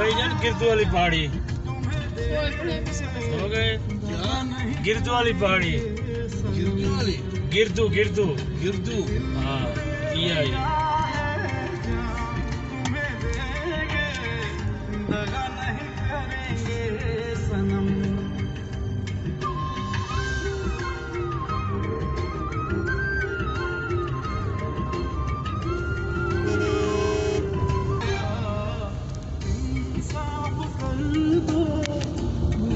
भाईजान गिरदू वाली पहाड़ी हो गए। गिरदू वाली पहाड़ी, गिरदू गिरदू गिरदू, हाँ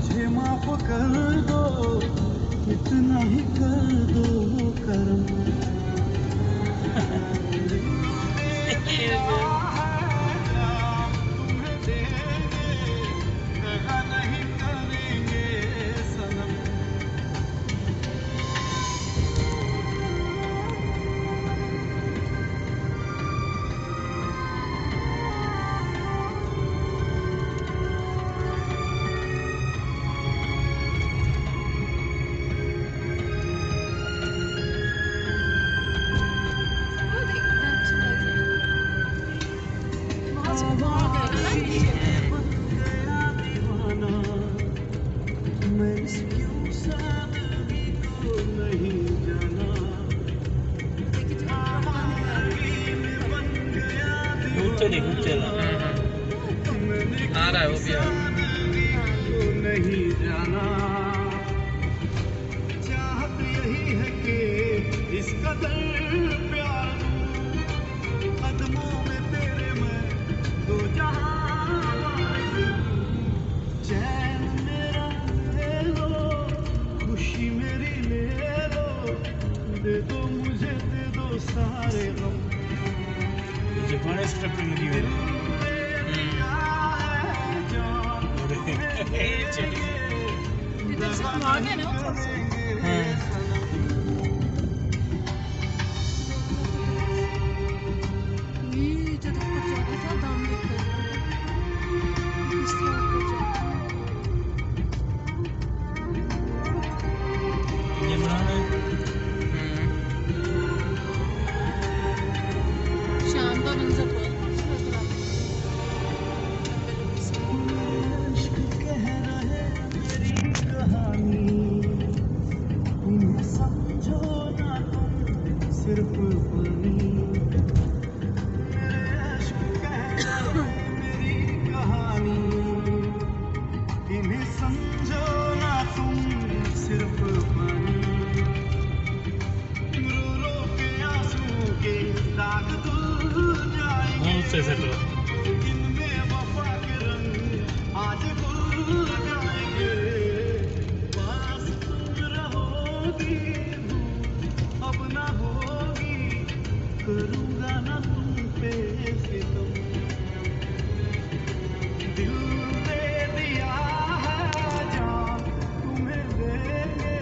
ये माफ कर दो, इतना ही कर दो करम। तुम्हें देंगे, दगा नहीं करेंगे सनम। आ रहा है वो भी नहीं जाना। चाहत यही है कि इस कदर प्यार कदमों में तेरे मैं दो जहां। चैन मेरा ले लो, खुशी मेरी ले लो, दे दो मुझे, दे दो सारे गम। जापानी स्क्रिप्ट लगी हुई है। सिर्फ पानी मेरे इश्क कह रहे मेरी कहानी। इन्हें समझो ना तुम सिर्फ पानी। रो रो के आंसू के दाग धुल जाएंगे, इनमें वफा के रंग आज भूल जाएंगे। पास तुम रहोगी, अब ना होगी, करूँगा ना तुम पे सितम। दिल दे दिया है जान तुम्हें देंगे,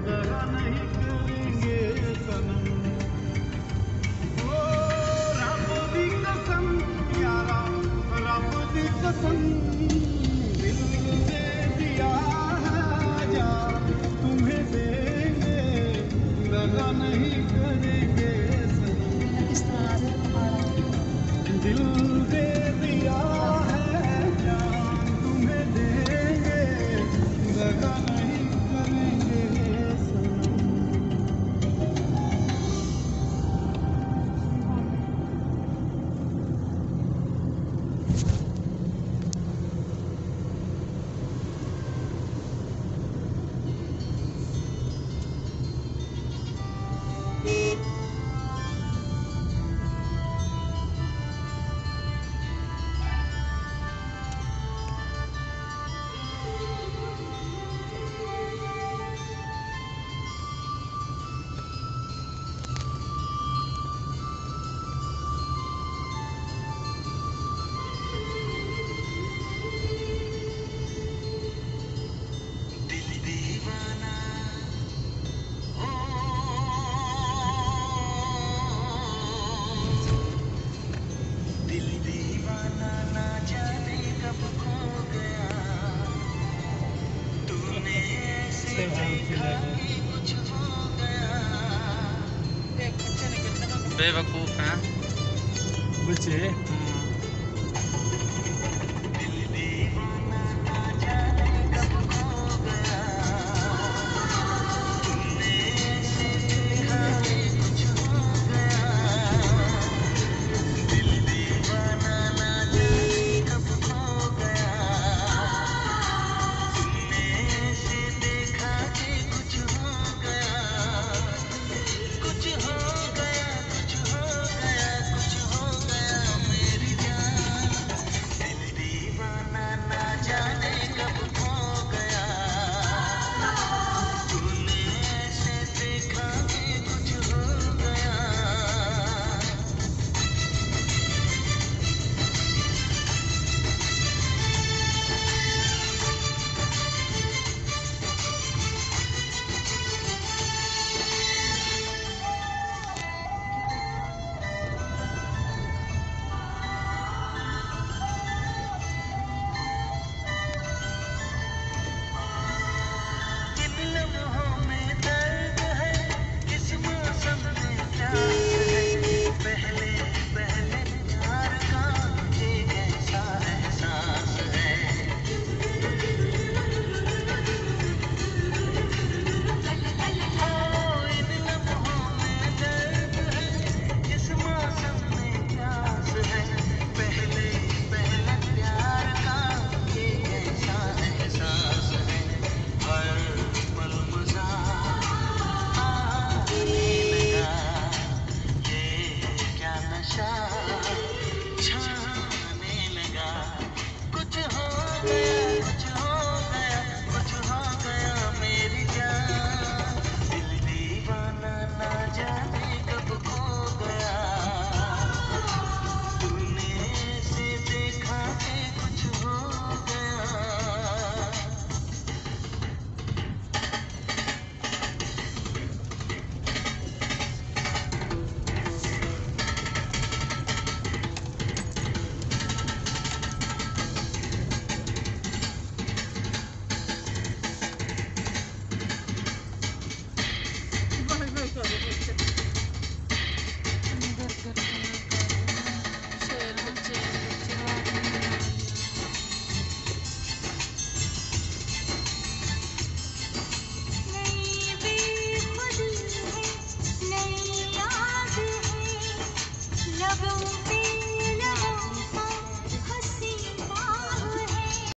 दगा नहीं करेंगे सनम। ओ रब दी कसम यारा, रब दी कसम, दिल दे दिया है जान तुम्हें देंगे, दगा नहीं करेंगे सनम। दिल दे दिया है जान तुम्हें देंगे, दगा नहीं करेंगे सनम। बेवकूफ हैं बच्चे।